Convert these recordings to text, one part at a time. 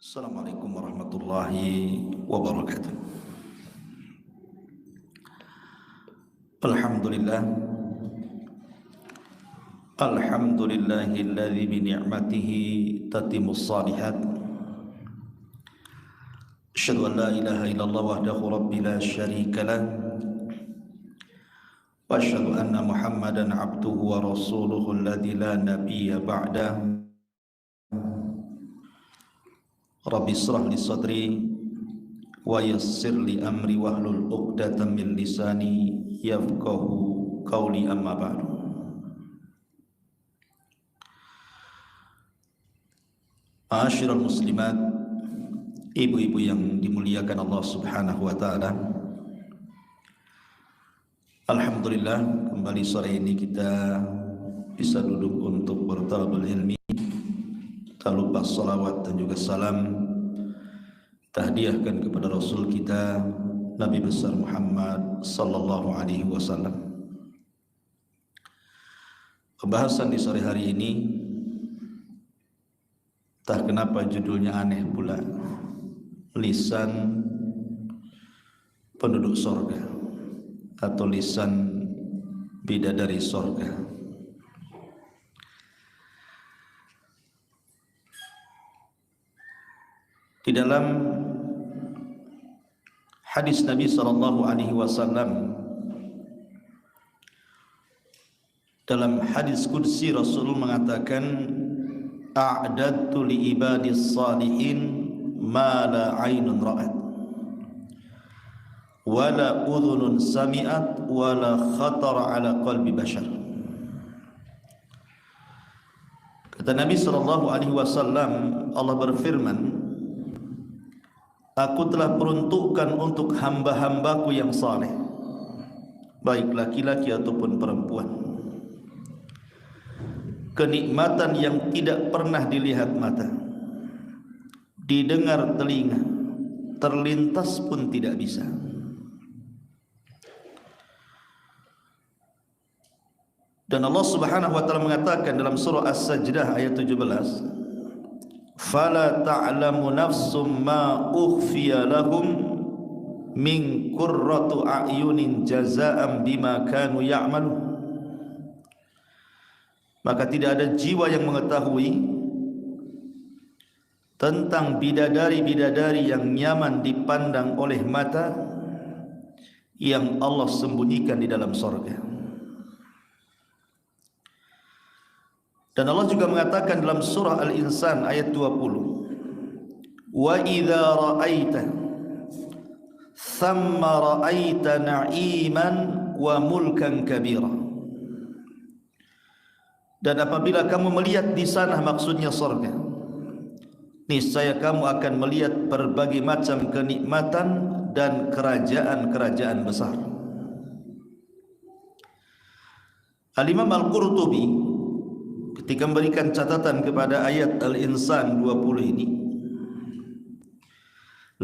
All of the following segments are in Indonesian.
Assalamualaikum warahmatullahi wabarakatuh. Alhamdulillah. Alhamdulillahilladzi bi ni'matihi tatimmus shalihat. Asyhadu an la ilaha illallah wahdahu rabbi la syarika lah. Wa asyhadu anna Muhammadan abduhu wa rasuluhu alladzi la nabiyya ba'dahu. Rabbi israh li sadri wa yassir li amri wahlul 'uqdatam min lisani yafqahu qawli, amma ba'du. Ma'asyiral muslimat, ibu-ibu yang dimuliakan Allah Subhanahu wa taala. Alhamdulillah, kembali sore ini kita bisa duduk untuk bertalabul ilmi. Tak lupa salawat dan juga salam kita hadiahkan kepada Rasul kita Nabi besar Muhammad sallallahu alaihi wasallam. Pembahasan di sore hari ini, entah kenapa judulnya aneh pula, lisan penduduk sorga atau lisan bidadari sorga. Di dalam hadis Nabi sallallahu alaihi wasallam, dalam hadis qudsi Rasul mengatakan, a'dadtu li ibadis salihin ma la 'ainun ra'at wa la udhunun sami'at wa la khatara 'ala qalbi bashar. Kata Nabi sallallahu alaihi wasallam, Allah berfirman, aku telah peruntukkan untuk hamba-hambaku yang saleh, baik laki-laki ataupun perempuan, kenikmatan yang tidak pernah dilihat mata, didengar telinga, terlintas pun tidak bisa. Dan Allah Subhanahu wa taala mengatakan dalam surah As-Sajdah ayat 17, fala ta'lamu nafsum ma ukhfiya lahum min qurratu a'yunin jazaa'an bima kanu ya'malun. Maka tidak ada jiwa yang mengetahui tentang bidadari-bidadari yang nyaman dipandang oleh mata yang Allah sembunyikan di dalam sorga. Dan Allah juga mengatakan dalam surah Al-Insan ayat 20, wa idza ra'aita thamma ra'aita na'iman wa mulkan kabira. Dan apabila kamu melihat di sana, maksudnya surga, niscaya kamu akan melihat berbagai macam kenikmatan dan kerajaan-kerajaan besar. Al-Imam Al-Qurtubi ketika memberikan catatan kepada ayat Al-Insan 20 ini,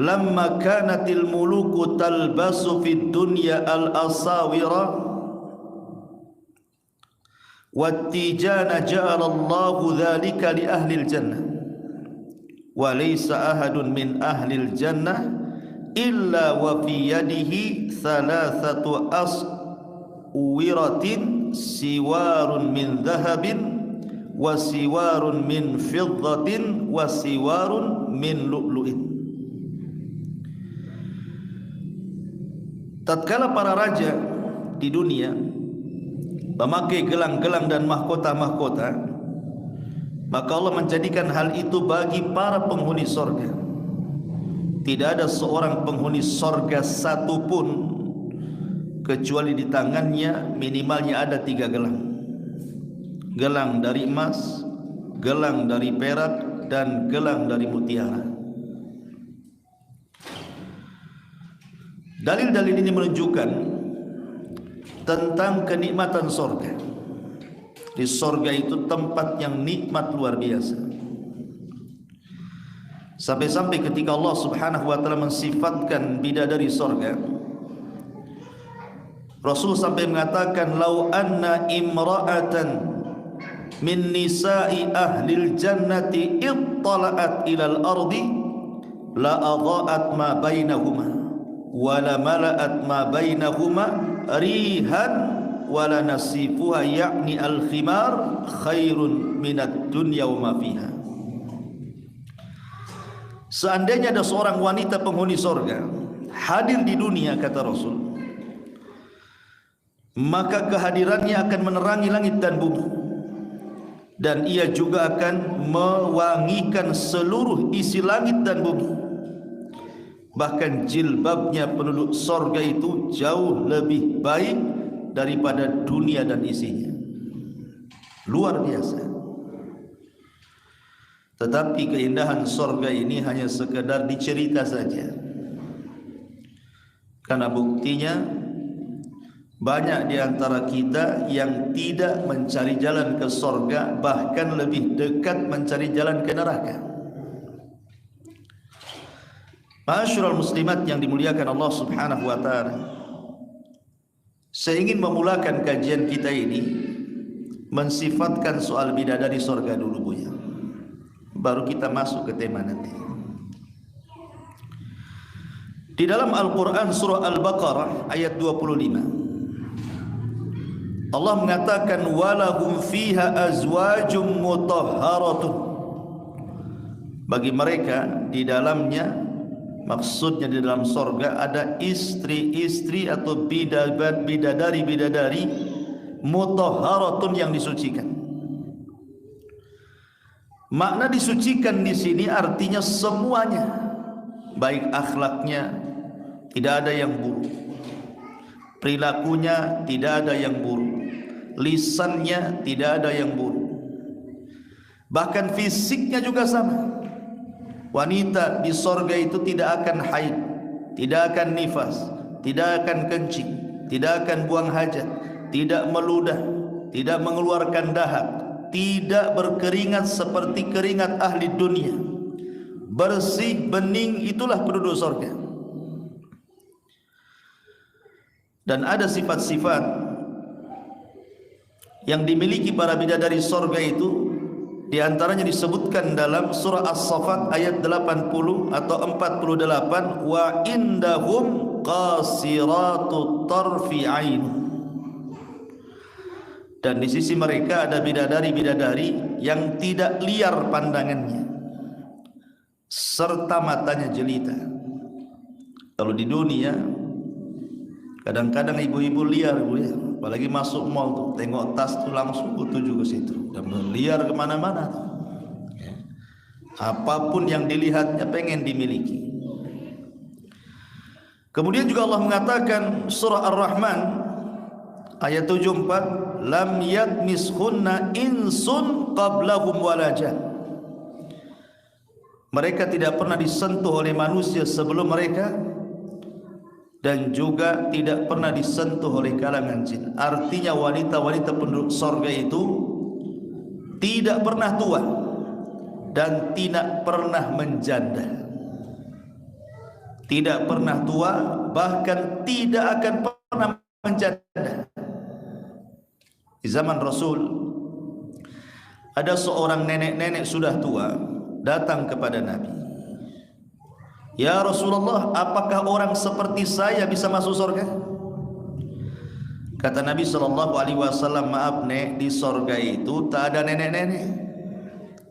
lamma kanatil muluku talbasu fid dunya al-asawira wattijana ja'ala Allahu dhalika li ahli al-jannah wa laysa ahadun min ahli al-jannah illa wa fi yadihi thalathatu aswiratin siwarun min dhahabin wa siwarun min fiddatin wa siwarun min lu'lu'in. Tatkala para raja di dunia memakai gelang-gelang dan mahkota-mahkota, maka Allah menjadikan hal itu bagi para penghuni sorga. Tidak ada seorang penghuni sorga satupun kecuali di tangannya minimalnya ada 3 gelang. Gelang dari emas, gelang dari perak, dan gelang dari mutiara. Dalil-dalil ini menunjukkan tentang kenikmatan sorga. Di sorga itu tempat yang nikmat luar biasa. Sampai-sampai ketika Allah Subhanahu wa taala mensifatkan bidadari sorga, Rasul sampai mengatakan, lau anna imra'atan min nisa'i ahlil jannati ittala'at ilal ardi la adha'at ma bainahuma wa la mala'at ma bainahuma rihan wa la nasifuha ya'ni al-khimar khairun minad dunya wa ma fiha. Seandainya ada seorang wanita penghuni sorga hadir di dunia, kata Rasul, maka kehadirannya akan menerangi langit dan bumi, dan ia juga akan mewangikan seluruh isi langit dan bumi. Bahkan jilbabnya penduduk sorga itu jauh lebih baik daripada dunia dan isinya. Luar biasa. Tetapi keindahan sorga ini hanya sekedar dicerita saja, karena buktinya banyak di antara kita yang tidak mencari jalan ke sorga, bahkan lebih dekat mencari jalan ke neraka. Ma'asyiral muslimat yang dimuliakan Allah Subhanahu wa taala, saya ingin memulakan kajian kita ini mensifatkan soal bidadari sorga dulu, Bu ya. Baru kita masuk ke tema nanti. Di dalam Al-Quran surah Al-Baqarah ayat 25, Allah mengatakan walahum fiha azwajum mutahharatun. Bagi mereka di dalamnya, maksudnya di dalam sorga, ada istri-istri atau bidadari-bidadari mutahharatun yang disucikan. Makna disucikan di sini artinya semuanya, baik akhlaknya tidak ada yang buruk, perilakunya tidak ada yang buruk, lisannya tidak ada yang buruk, bahkan fisiknya juga sama. Wanita di sorga itu tidak akan haid, tidak akan nifas, tidak akan kencing, tidak akan buang hajat, tidak meludah, tidak mengeluarkan dahak, tidak berkeringat seperti keringat ahli dunia. Bersih, bening, itulah penduduk sorga. Dan ada sifat-sifat yang dimiliki para bidadari sorga itu, di antaranya disebutkan dalam surah As-Saffat ayat 80 atau 48, wa indahum qasiratut tarfi ain. Dan di sisi mereka ada bidadari-bidadari yang tidak liar pandangannya, serta matanya jelita. Kalau di dunia kadang-kadang ibu-ibu liar, Bu ya, apalagi masuk mall tuh, tengok tas tuh langsung tuju ke situ, dan liar kemana-mana. Apapun yang dilihatnya pengen dimiliki. Kemudian juga Allah mengatakan surah Ar-Rahman ayat 74, lam yatmishunna insun qablahum wala jan. Mereka tidak pernah disentuh oleh manusia sebelum mereka, dan juga tidak pernah disentuh oleh kalangan jin. Artinya wanita-wanita penduduk sorga itu tidak pernah tua dan tidak pernah menjanda. Tidak pernah tua, bahkan tidak akan pernah menjanda. Di zaman Rasul ada seorang nenek-nenek sudah tua datang kepada Nabi. Ya Rasulullah, apakah orang seperti saya bisa masuk surga? Kata Nabi SAW, maaf nek, di surga itu tak ada nenek-nenek.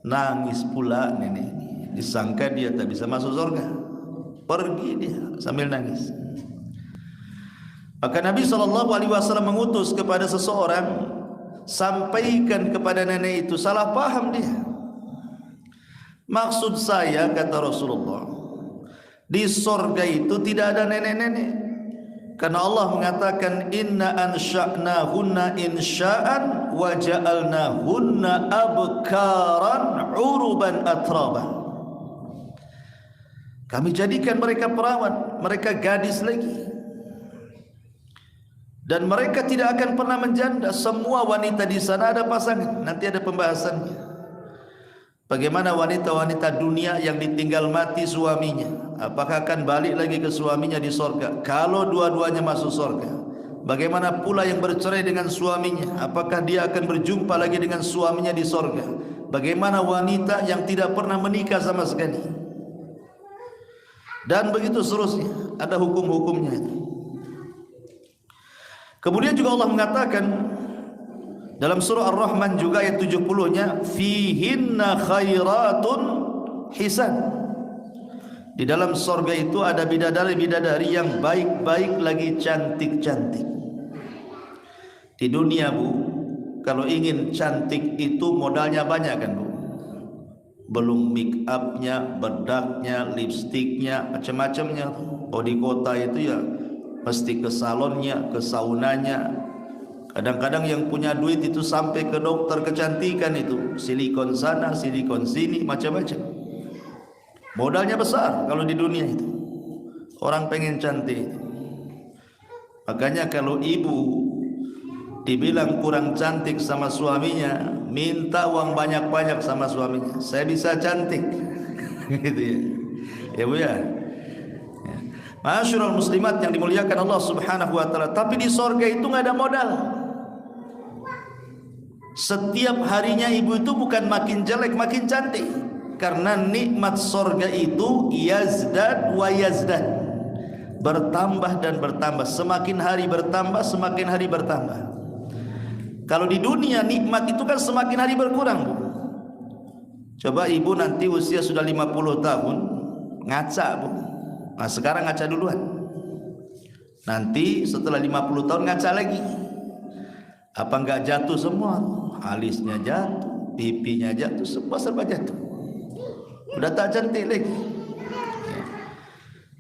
Nangis pula nenek ini, disangka dia tak bisa masuk surga. Pergi dia sambil nangis. Maka Nabi SAW mengutus kepada seseorang, sampaikan kepada nenek itu, salah paham dia. Maksud saya, kata Rasulullah, di sorga itu tidak ada nenek-nenek, karena Allah mengatakan inna ansha'nahunna insha'an wa ja'alnahunna abkaran uruban atraban. Kami jadikan mereka perawan, mereka gadis lagi, dan mereka tidak akan pernah menjanda. Semua wanita di sana ada pasangan. Nanti ada pembahasannya. Bagaimana wanita-wanita dunia yang ditinggal mati suaminya, apakah akan balik lagi ke suaminya di sorga? Kalau dua-duanya masuk sorga, bagaimana pula yang bercerai dengan suaminya, apakah dia akan berjumpa lagi dengan suaminya di sorga? Bagaimana wanita yang tidak pernah menikah sama sekali? dan begitu seterusnya, ada hukum-hukumnya itu. Kemudian juga Allah mengatakan dalam surah Ar-Rahman juga ayat 70-nya, fihinna khairatun hisan. Di dalam surga itu ada bidadari-bidadari yang baik-baik lagi cantik-cantik. Di dunia, Bu, kalau ingin cantik itu modalnya banyak kan, Bu? Belum make upnya, bedaknya, lipstiknya, macam-macamnya. Oh, di kota itu ya mesti ke salonnya, ke saunanya. Kadang-kadang yang punya duit itu sampai ke dokter kecantikan itu, silikon sana, silikon sini, macam-macam. Modalnya besar kalau di dunia itu. Orang pengen cantik. Makanya kalau ibu dibilang kurang cantik sama suaminya, minta uang banyak-banyak sama suaminya. Saya bisa cantik. Gitu ya. Ya, Bu ya. Ma'asyiral muslimat yang dimuliakan Allah Subhanahu wa taala, tapi di surga itu enggak ada modal. Setiap harinya ibu itu bukan makin jelek, makin cantik. Karena nikmat surga itu yazdad wa yazdad, bertambah dan bertambah. Semakin hari bertambah, semakin hari bertambah. Kalau di dunia nikmat itu kan semakin hari berkurang, Bu. Coba ibu nanti usia sudah 50 tahun ngaca, Bu. Nah, sekarang ngaca duluan. Nanti setelah 50 tahun ngaca lagi. Apa enggak jatuh semua? Alisnya jatuh, pipinya jatuh, semua serba jatuh. Udah tak cantik lagi.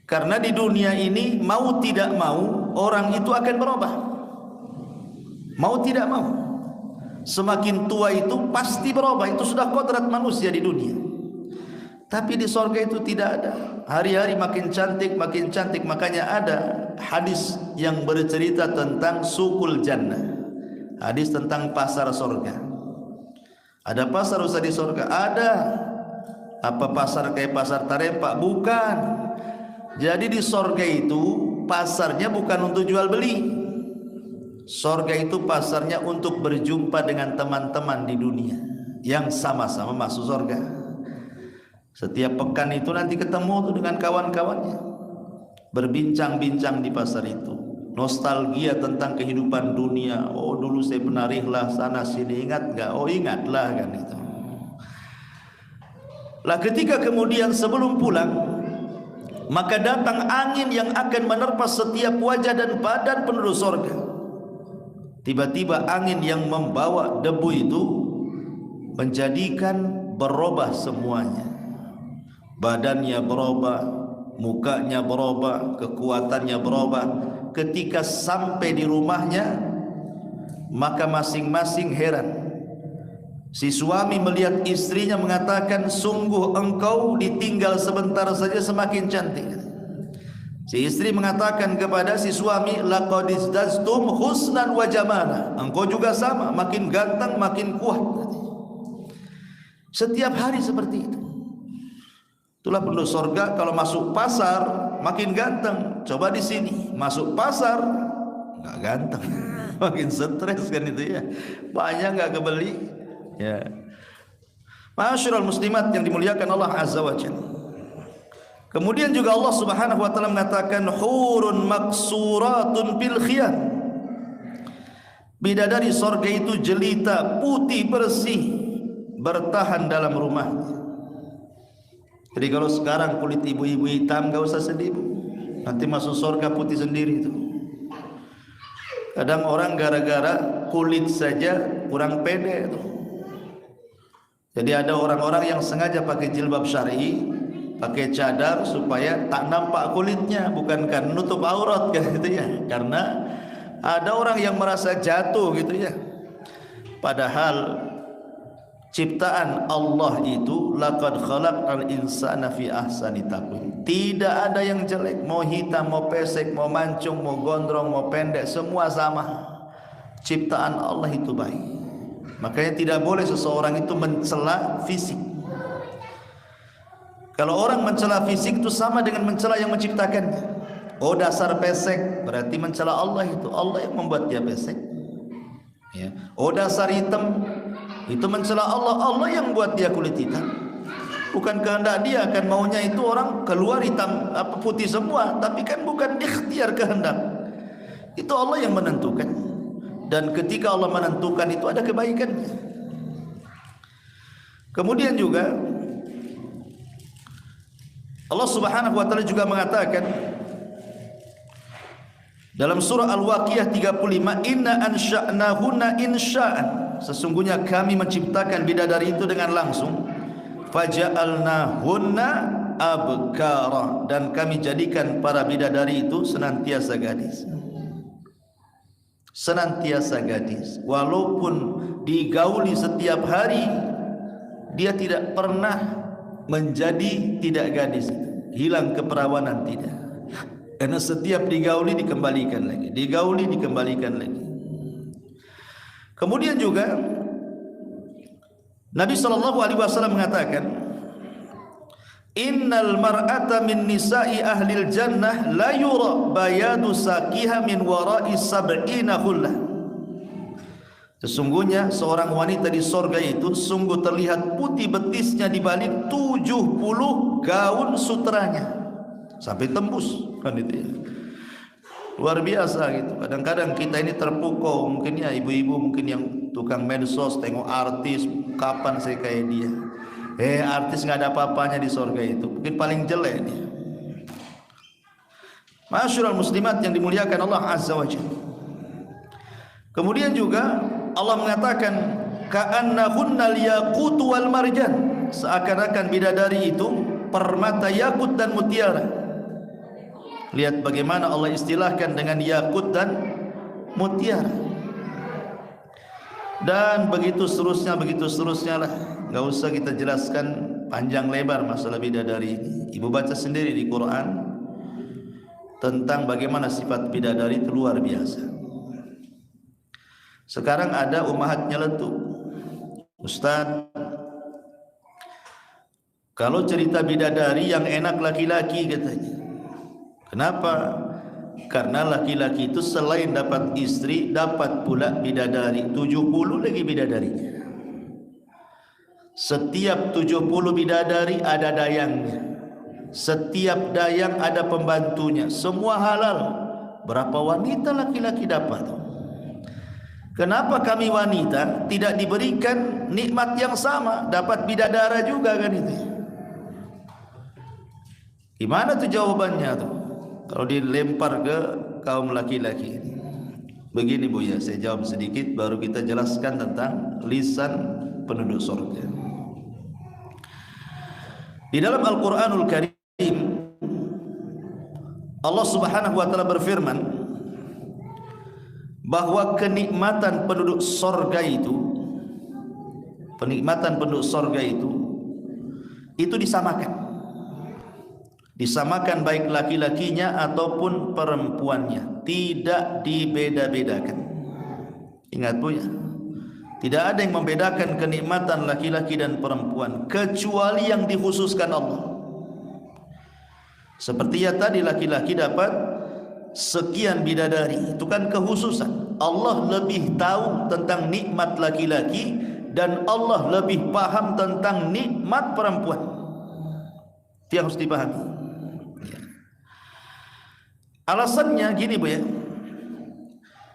Karena di dunia ini mau tidak mau orang itu akan berubah. Mau tidak mau, semakin tua itu pasti berubah. Itu sudah kodrat manusia di dunia. Tapi di surga itu tidak ada. Hari-hari makin cantik, makin cantik. Makanya ada hadis yang bercerita tentang sukul jannah. Hadis tentang pasar surga. Ada pasar Ustaz di surga? Ada. Apa pasar kayak pasar Tarempa? Bukan. Jadi di surga itu pasarnya bukan untuk jual beli. Surga itu pasarnya untuk berjumpa dengan teman-teman di dunia yang sama-sama masuk surga. Setiap pekan itu nanti ketemu tuh dengan kawan-kawannya, berbincang-bincang di pasar itu, nostalgia tentang kehidupan dunia. Oh, dulu saya pernah rihlah sana sini, ingat gak? Oh, ingatlah kan itu. Lah ketika kemudian sebelum pulang, maka datang angin yang akan menerpa setiap wajah dan badan penduduk surga. Tiba-tiba angin yang membawa debu itu menjadikan berubah semuanya. Badannya berubah, mukanya berubah, kekuatannya berubah. Ketika sampai di rumahnya, maka masing-masing heran. Si suami melihat istrinya mengatakan, sungguh engkau ditinggal sebentar saja semakin cantik. Si istri mengatakan kepada si suami, laqad izdaztum husnan wa jamala. Engkau juga sama, makin ganteng, makin kuat. Setiap hari seperti itu. Itulah penduduk surga. Kalau masuk pasar makin ganteng. Coba di sini masuk pasar enggak ganteng, makin stres kan itu ya. Banyak enggak kebeli. Ya. Ma'asyiral muslimat yang dimuliakan Allah Azza wa Jalla. Kemudian juga Allah Subhanahu wa taala mengatakan hurun maksuratun bil khiyam. Bidadari surga itu jelita, putih bersih, bertahan dalam rumahnya. Jadi kalau sekarang kulit ibu-ibu hitam enggak usah sedih, Bu. Nanti masuk surga putih sendiri itu. Kadang orang gara-gara kulit saja kurang pede itu. Jadi ada orang-orang yang sengaja pakai jilbab syar'i, pakai cadar supaya tak nampak kulitnya, bukan karena nutup aurat kan gitu ya. Karena ada orang yang merasa jatuh gitu ya. Padahal ciptaan Allah itu laqad khalaqal insana fi ahsani taqwim. Tidak ada yang jelek, mau hitam, mau pesek, mau mancung, mau gondrong, mau pendek, semua sama. Ciptaan Allah itu baik. Makanya tidak boleh seseorang itu mencela fisik. Kalau orang mencela fisik itu sama dengan mencela yang menciptakannya. Oh, dasar pesek, berarti mencela Allah itu. Allah yang membuat dia pesek. Ya. Oh, dasar hitam, itu mencela Allah. Allah yang buat dia kulit hitam. Bukan kehendak dia, kan maunya itu orang keluar hitam apa putih semua, tapi kan bukan ikhtiar kehendak. Itu Allah yang menentukan. Dan ketika Allah menentukan itu ada kebaikan. Kemudian juga Allah Subhanahu wa taala juga mengatakan dalam surah Al-Waqiah 35, inna ansha'nahunna insha'an, sesungguhnya kami menciptakan bidadari itu dengan langsung, faja'alnahunna abkara, dan kami jadikan para bidadari itu senantiasa gadis. Senantiasa gadis, walaupun digauli setiap hari, dia tidak pernah menjadi tidak gadis, hilang keperawanan, tidak. Karena setiap digauli dikembalikan lagi, digauli dikembalikan lagi. Kemudian juga Nabi SAW mengatakan, innal mar'ata min nisa'i ahlil jannah la yura bayadu saqiha min wara'i sab'ina khullah. Sesungguhnya seorang wanita di sorga itu sungguh terlihat putih betisnya di balik 70 gaun sutranya, sampai tembus, kan itu ya. Luar biasa gitu. Kadang-kadang kita ini terpukau, mungkin ya ibu-ibu mungkin yang tukang medsos tengok artis, kapan saya kayak dia. Artis nggak ada apa-apanya di sorga itu, mungkin paling jelek dia. Masyarul muslimat yang dimuliakan Allah Azza wa Jalla. Kemudian juga Allah mengatakan ka'annahunnal yaqut wal marjan, seakan-akan bidadari itu permata yakut dan mutiara. Lihat bagaimana Allah istilahkan dengan yakut dan mutiara. Dan begitu seterusnya lah. Enggak usah kita jelaskan panjang lebar masalah bidadari ini. Ibu baca sendiri di Quran tentang bagaimana sifat bidadari itu luar biasa. Sekarang ada ummahat nyeletuk, Ustaz, kalau cerita bidadari yang enak laki-laki katanya. Kenapa? Karena laki-laki itu selain dapat istri, dapat pula bidadari. 70 lagi bidadarinya. Setiap 70 bidadari ada dayangnya. Setiap dayang ada pembantunya. Semua halal. Berapa wanita laki-laki dapat? Kenapa kami wanita tidak diberikan nikmat yang sama? Dapat bidadara juga kan itu. Gimana tuh jawabannya tuh? Kalau dilempar ke kaum laki-laki. Begini Bu ya, saya jawab sedikit baru kita jelaskan tentang lisan penduduk surga. Di dalam Al-Qur'anul Karim Allah Subhanahu wa taala berfirman bahwa kenikmatan penduduk surga itu, penikmatan penduduk surga itu disamakan baik laki-lakinya ataupun perempuannya, tidak dibeda-bedakan. Ingat Bu ya, tidak ada yang membedakan kenikmatan laki-laki dan perempuan kecuali yang dikhususkan Allah. Seperti ya tadi laki-laki dapat sekian bidadari, itu kan kekhususan. Allah lebih tahu tentang nikmat laki-laki dan Allah lebih paham tentang nikmat perempuan. Itu yang harus dipahami. Alasannya gini Bu ya,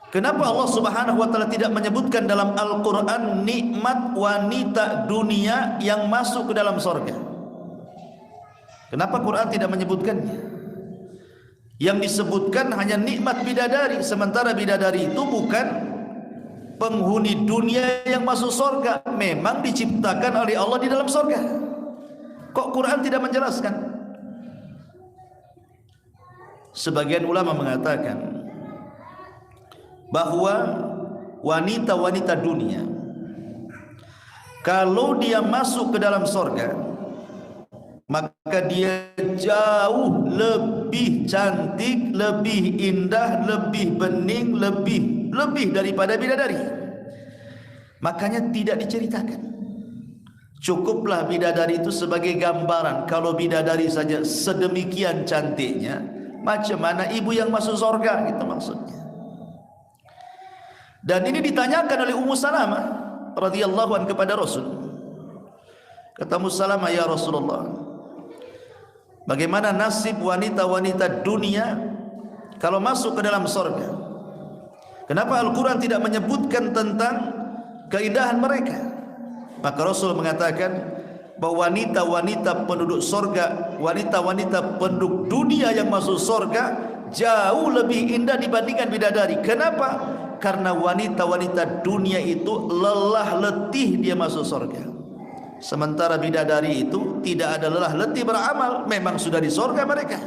kenapa Allah Subhanahu wa taala tidak menyebutkan dalam Al-Quran nikmat wanita dunia yang masuk ke dalam surga? Kenapa Quran tidak menyebutkannya? Yang disebutkan hanya nikmat bidadari, sementara bidadari itu bukan penghuni dunia yang masuk surga, memang diciptakan oleh Allah di dalam surga. Kok Quran tidak menjelaskan? Sebagian ulama mengatakan bahwa wanita-wanita dunia kalau dia masuk ke dalam surga, maka dia jauh lebih cantik, lebih indah, lebih bening, lebih daripada bidadari. Makanya tidak diceritakan. Cukuplah bidadari itu sebagai gambaran. Kalau bidadari saja sedemikian cantiknya, macam mana ibu yang masuk surga, gitu maksudnya. Dan ini ditanyakan oleh Ummu Salamah radhiyallahu anha kepada Rasul. Kata Ummu Salamah, ya Rasulullah, bagaimana nasib wanita-wanita dunia kalau masuk ke dalam surga? Kenapa Al-Quran tidak menyebutkan tentang keindahan mereka? Maka Rasul mengatakan bahwa wanita-wanita penduduk surga, wanita-wanita penduduk dunia yang masuk surga jauh lebih indah dibandingkan bidadari. Kenapa? Karena wanita-wanita dunia itu lelah letih dia masuk surga. Sementara bidadari itu tidak ada lelah letih beramal, memang sudah di surga mereka.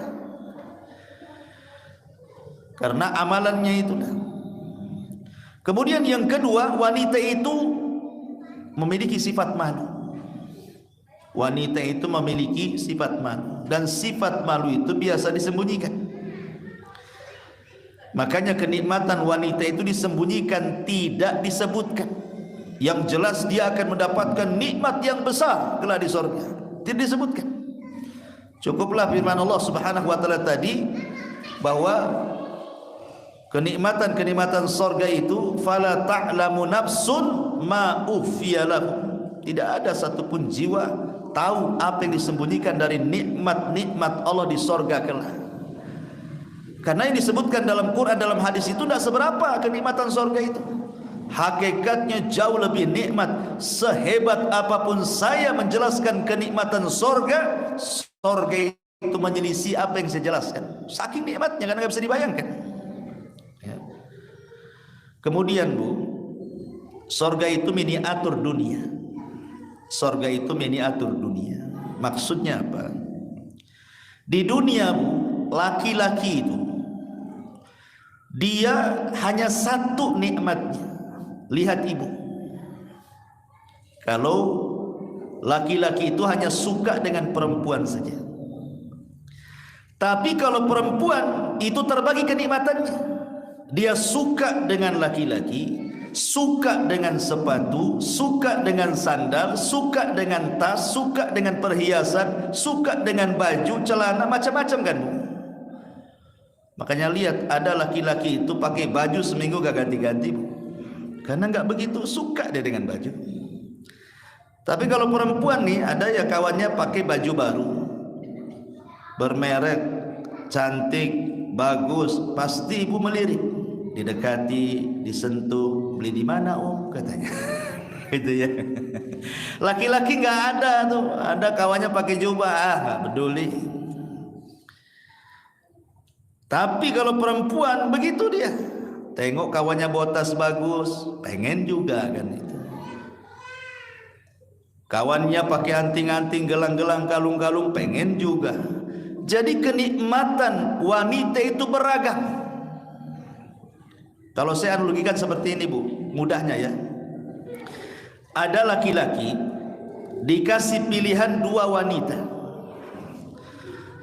Karena amalannya itulah. Kemudian yang kedua, wanita itu memiliki sifat malu. Wanita itu memiliki sifat malu, dan sifat malu itu biasa disembunyikan. Makanya kenikmatan wanita itu disembunyikan, tidak disebutkan. Yang jelas dia akan mendapatkan nikmat yang besar kelak di surga, tidak disebutkan. Cukuplah firman Allah Subhanahu wa taala tadi bahwa kenikmatan-kenikmatan surga itu fala ta'lamu nafsun ma ukhfiya lahum. Tidak ada satupun jiwa tahu apa yang disembunyikan dari nikmat-nikmat Allah di surga kelak. Karena yang disebutkan dalam Quran, dalam hadis itu tidak seberapa kenikmatan surga itu. Hakikatnya jauh lebih nikmat. Sehebat apapun saya menjelaskan kenikmatan surga, surga itu menyelisih apa yang saya jelaskan. Saking nikmatnya, karena nggak bisa dibayangkan. Ya. Kemudian Bu, surga itu miniatur dunia. Surga itu miniatur dunia. Maksudnya apa? Di dunia Bu, laki-laki itu dia hanya satu nikmatnya. Lihat ibu, kalau laki-laki itu hanya suka dengan perempuan saja. Tapi kalau perempuan itu terbagi kenikmatannya. Dia suka dengan laki-laki, suka dengan sepatu, suka dengan sandal, suka dengan tas, suka dengan perhiasan, suka dengan baju, celana, macam-macam kan Bu. Makanya lihat, ada laki-laki itu pakai baju seminggu gak ganti-ganti Bu. Karena nggak begitu suka dia dengan baju. Tapi kalau perempuan nih, ada ya kawannya pakai baju baru, bermerek, cantik, bagus, pasti ibu melirik, didekati, disentuh, beli di mana Om katanya. Gitu ya. Laki-laki nggak ada tuh, ada kawannya pakai jubah, nggak peduli. Tapi kalau perempuan begitu dia. Tengok kawannya bawa tas bagus, pengen juga kan itu. Kawannya pakai anting-anting, gelang-gelang, kalung-kalung, pengen juga. Jadi kenikmatan wanita itu beragam. Kalau saya analogikan seperti ini Bu, mudahnya ya. Ada laki-laki dikasih pilihan dua wanita.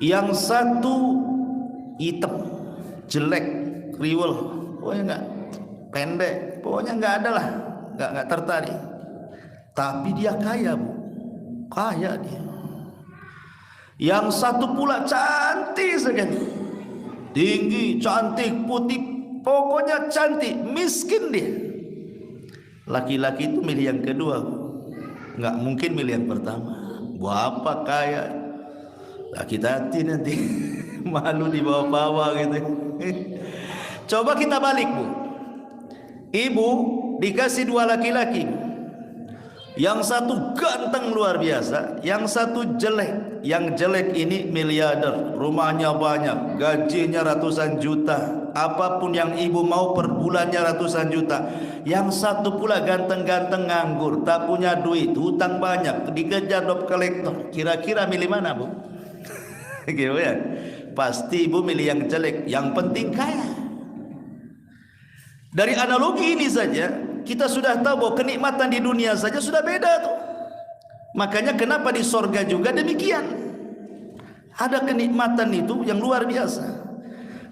Yang satu hitam, jelek, kriwel. Pokoknya enggak, pendek, pokoknya enggak ada lah, enggak tertarik. Tapi dia kaya Bu, kaya dia. Yang satu pula cantik sekali, tinggi, cantik, putih, pokoknya cantik, miskin dia. Laki-laki itu milih yang kedua Bu, enggak mungkin milih yang pertama. Bapak kaya, laki hati nanti malu dibawa-bawa gitu. Coba kita balik Bu, ibu dikasih dua laki-laki, yang satu ganteng luar biasa, yang satu jelek. Yang jelek ini miliarder, rumahnya banyak, gajinya ratusan juta, apapun yang ibu mau per bulannya ratusan juta. Yang satu pula ganteng-ganteng nganggur, tak punya duit, hutang banyak, dikejar debt collector. Kira-kira milih mana Bu? Gitu ya. Pasti ibu milih yang jelek, yang penting kaya. Dari analogi ini saja kita sudah tahu bahwa kenikmatan di dunia saja sudah beda tuh. Makanya kenapa di sorga juga demikian. Ada kenikmatan itu yang luar biasa.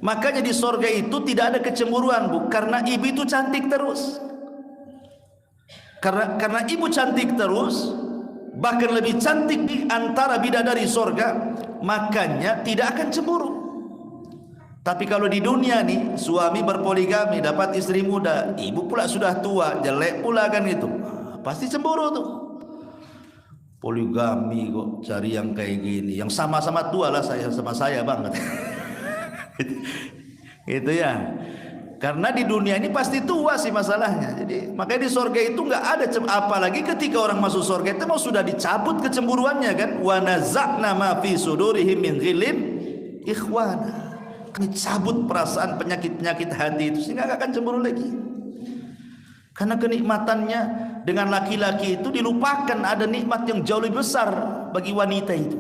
Makanya di sorga itu tidak ada kecemburuan Bu, karena ibu itu cantik terus. Karena ibu cantik terus, bahkan lebih cantik di antara bidadari sorga, makanya tidak akan cemburu. Tapi kalau di dunia nih, suami berpoligami, dapat istri muda, ibu pula sudah tua, jelek pula kan itu, pasti cemburu tuh. poligami kok, cari yang kayak gini, yang sama-sama tua lah saya sama saya banget. Itu ya. Karena di dunia ini pasti tua sih masalahnya. Jadi makanya di sorga itu nggak ada apalagi ketika orang masuk sorga itu mau sudah dicabut kecemburuannya kan. Wa naza'na ma fi sudurihim min ghillin ikhwana. Kami cabut perasaan penyakit-penyakit hati itu sehingga nggak akan cemburu lagi. Karena kenikmatannya dengan laki-laki itu dilupakan, ada nikmat yang jauh lebih besar bagi wanita itu.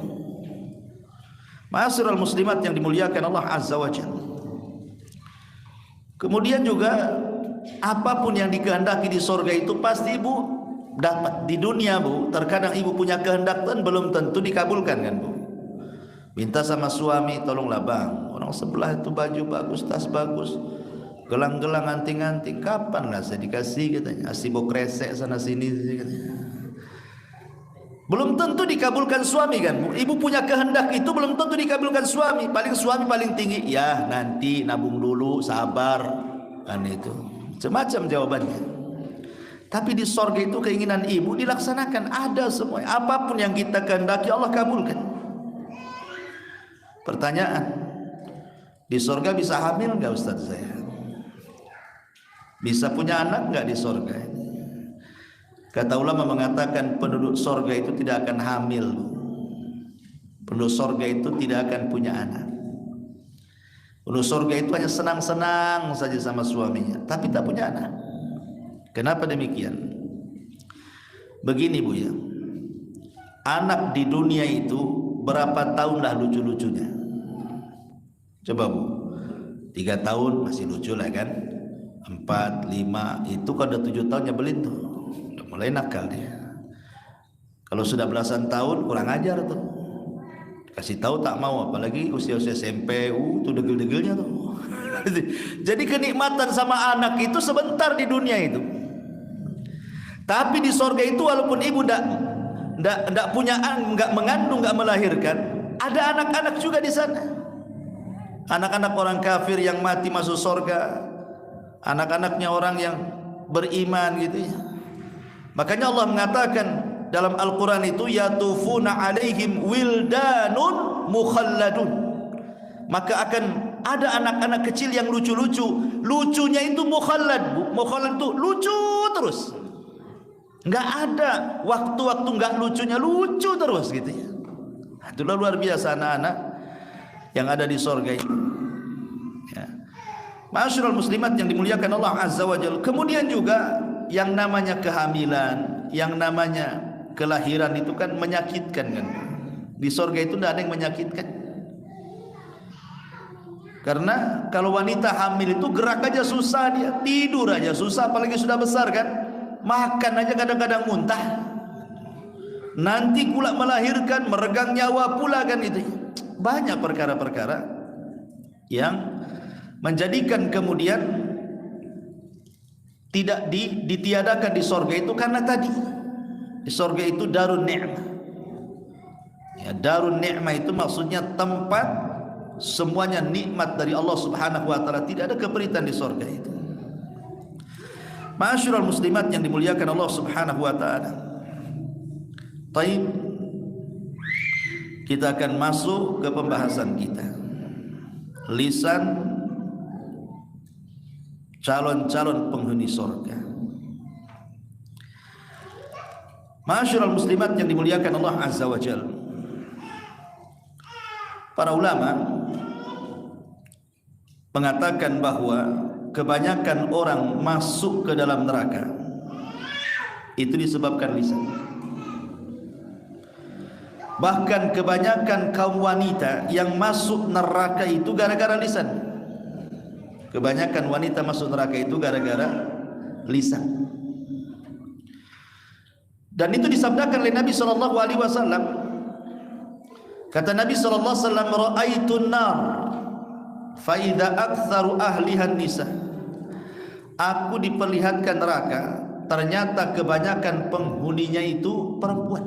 Ma'asyiral muslimat yang dimuliakan Allah Azza wa Jalla. Kemudian juga apapun yang dikehendaki di sorga itu pasti ibu dapat. Di dunia bu, terkadang ibu punya kehendak dan belum tentu dikabulkan kan bu. Minta sama suami, tolonglah bang, orang sebelah itu baju bagus, tas bagus, gelang-gelang, anting-anting, kapan lah saya dikasih katanya. Asibok kresek sana sini katanya. Belum tentu dikabulkan suami kan bu. Ibu punya kehendak itu belum tentu dikabulkan suami. Suami paling tinggi, ya nanti nabung dulu, sabar kan itu. Macam-macam jawabannya. Tapi di sorga itu keinginan ibu dilaksanakan, ada semua. Apapun yang kita kehendaki Allah kabulkan. Pertanyaan, di sorga bisa hamil nggak Ustaz saya? Bisa punya anak nggak di sorga ini? Kata ulama mengatakan penduduk sorga itu tidak akan hamil. Penduduk sorga itu tidak akan punya anak. Penduduk sorga itu hanya senang-senang saja sama suaminya, tapi tak punya anak. Kenapa demikian? Begini bu ya, anak di dunia itu berapa tahun lah lucu-lucunya? Coba bu, 3 tahun masih lucu lah kan, 4, 5, itu kalau udah 7 tahun nyebelin tuh, udah mulai nakal dia. Kalau sudah belasan tahun kurang ajar tuh, kasih tahu tak mau, apalagi usia-usia SMP, tuh degil-degilnya tuh. Jadi kenikmatan sama anak itu sebentar di dunia itu. Tapi di sorga itu walaupun ibu ndak punya nggak mengandung, nggak melahirkan, ada anak-anak juga di sana. Anak-anak orang kafir yang mati masuk sorga, anak-anaknya orang yang beriman gitu ya. Makanya Allah mengatakan dalam Al-Quran itu, yatufuna alaihim wildanun mukhalladun. Maka akan ada anak-anak kecil yang lucu-lucu. Lucunya itu mukhallad. Mukhallad itu lucu terus. Enggak ada waktu-waktu enggak lucunya, lucu terus gitu ya. Itulah luar biasa anak-anak yang ada di sorga itu. Ya. Ma'asyiral muslimat yang dimuliakan Allah Azza wa Jalla. Kemudian juga yang namanya kehamilan, yang namanya kelahiran itu kan menyakitkan kan. Di sorga itu tidak ada yang menyakitkan. Karena kalau wanita hamil itu gerak aja susah dia, tidur aja susah, apalagi sudah besar kan. Makan aja kadang-kadang muntah. Nanti pula melahirkan, meregang nyawa pula kan itu. Banyak perkara-perkara yang menjadikan kemudian tidak ditiadakan di sorga itu karena tadi di sorga itu darun ni'mah. Ya, darun ni'mah itu maksudnya tempat semuanya nikmat dari Allah Subhanahu wa taala, tidak ada keperitan di sorga itu. Ma'asyiral muslimat yang dimuliakan Allah Subhanahu wa taala. Baik, kita akan masuk ke pembahasan kita. Lisan calon-calon penghuni sorga. Ma'asyiral muslimat yang dimuliakan Allah Azza wa Jalla. Para ulama mengatakan bahwa kebanyakan orang masuk ke dalam neraka itu disebabkan lisan. Bahkan kebanyakan kaum wanita yang masuk neraka itu gara-gara lisan. Kebanyakan wanita masuk neraka itu gara-gara lisan. Dan itu disabdakan oleh Nabi sallallahu alaihi wasallam. Kata Nabi sallallahu alaihi wasallam, "Ra'aitun nar fa idza aktsaru ahliha nisa." Aku diperlihatkan neraka, ternyata kebanyakan penghuninya itu perempuan.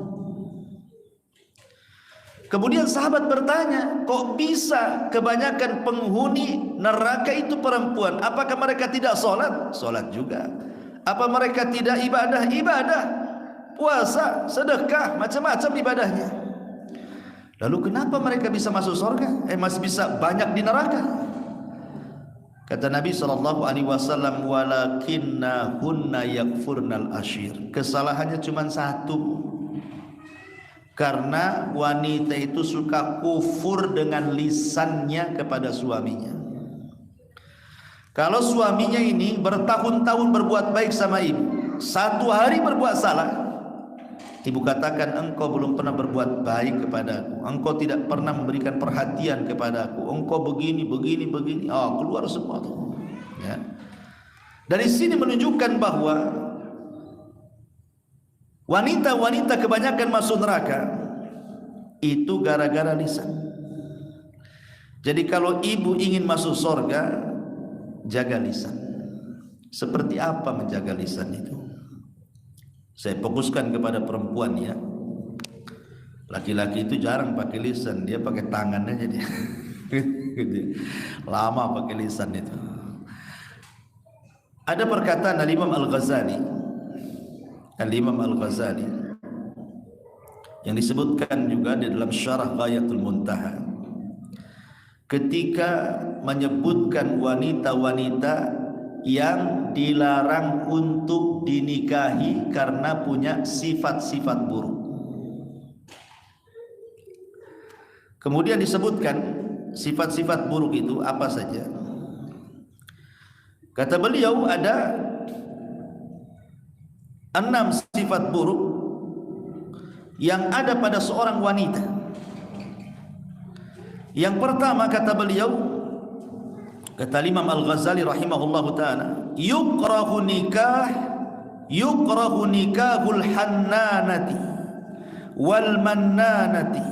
Kemudian sahabat bertanya, kok bisa kebanyakan penghuni neraka itu perempuan? Apakah mereka tidak sholat? Sholat juga. Apa mereka tidak ibadah? Ibadah. puasa, sedekah, macam-macam ibadahnya. Lalu kenapa mereka bisa masuk surga? Masih bisa banyak di neraka? Kata Nabi SAW, walakinna hunna yakfurnal ashir. Kesalahannya cuma satu. Karena wanita itu suka kufur dengan lisannya kepada suaminya. Kalau suaminya ini bertahun-tahun berbuat baik sama ibu, satu hari berbuat salah, ibu katakan, engkau belum pernah berbuat baik kepadaku, engkau tidak pernah memberikan perhatian kepadaku, engkau begini, keluar semua tuh. Ya. Dari sini menunjukkan bahwa wanita-wanita kebanyakan masuk neraka itu gara-gara lisan. Jadi kalau ibu ingin masuk surga, jaga lisan. Seperti apa menjaga lisan itu? Saya fokuskan kepada perempuan ya. Laki-laki itu jarang pakai lisan, dia pakai tangan aja dia. Lama pakai lisan itu. Ada perkataan Al-Imam Al-Ghazali, yang disebutkan juga di dalam Syarah Ghayatul Muntaha, ketika menyebutkan wanita-wanita yang dilarang untuk dinikahi karena punya sifat-sifat buruk. Kemudian disebutkan sifat-sifat buruk itu apa saja. Kata beliau ada 6 sifat buruk yang ada pada seorang wanita. Yang pertama kata beliau, kata Imam Al-Ghazali rahimahullahu taala, yukrahu nikahul hannanati wal mannanati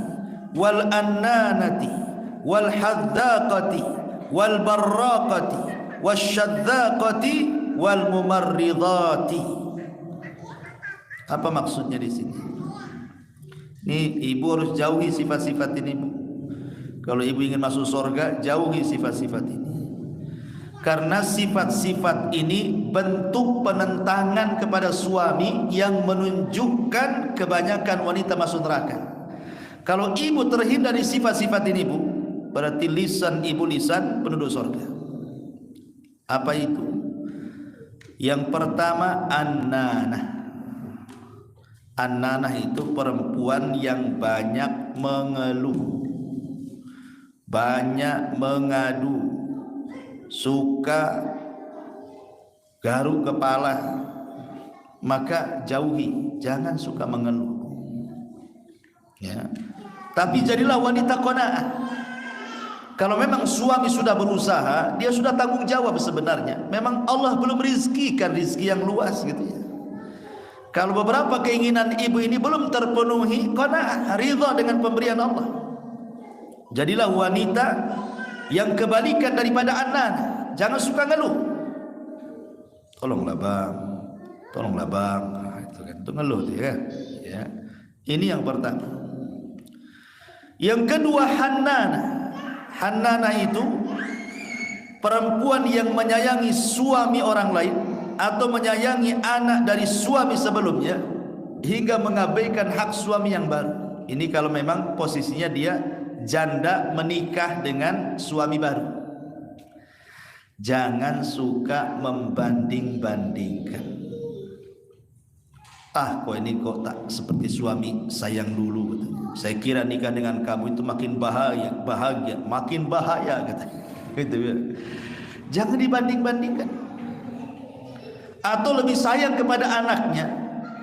wal annanati wal haddaqati wal barraqati wasyadzaqati wal mumarridati. Apa maksudnya di sini? Ini ibu harus jauhi sifat-sifat ini, Bu. Kalau ibu ingin masuk surga, jauhi sifat-sifat ini. Karena sifat-sifat ini bentuk penentangan kepada suami yang menunjukkan kebanyakan wanita masuk neraka. Kalau ibu terhindar dari sifat-sifat ini, Bu, berarti lisan ibu lisan penduduk surga. Apa itu? Yang pertama, annanah. Annanah itu perempuan yang banyak mengeluh, banyak mengadu, suka garuk kepala. Maka jauhi, jangan suka mengeluh ya. Tapi jadilah wanita qanaah. Kalau memang suami sudah berusaha, dia sudah tanggung jawab sebenarnya. Memang Allah belum rizkikan rizki yang luas gitu ya. Kalau beberapa keinginan ibu ini belum terpenuhi, qanaah, ridha dengan pemberian Allah. Jadilah wanita yang kebalikan daripada anan. Jangan suka ngeluh. Tolonglah bang, itu kan, itu ngeluh tuh ya. Ya. Ini yang pertama. Yang kedua, hannanah. Hannanah itu perempuan yang menyayangi suami orang lain atau menyayangi anak dari suami sebelumnya hingga mengabaikan hak suami yang baru. Ini kalau memang posisinya dia janda menikah dengan suami baru. Jangan suka membanding-bandingkan. Kok ini kok tak seperti suami sayang dulu katanya. Saya kira nikah dengan kamu itu makin bahagia, makin bahaya katanya. Gitu ya. Jangan dibanding-bandingkan. Atau lebih sayang kepada anaknya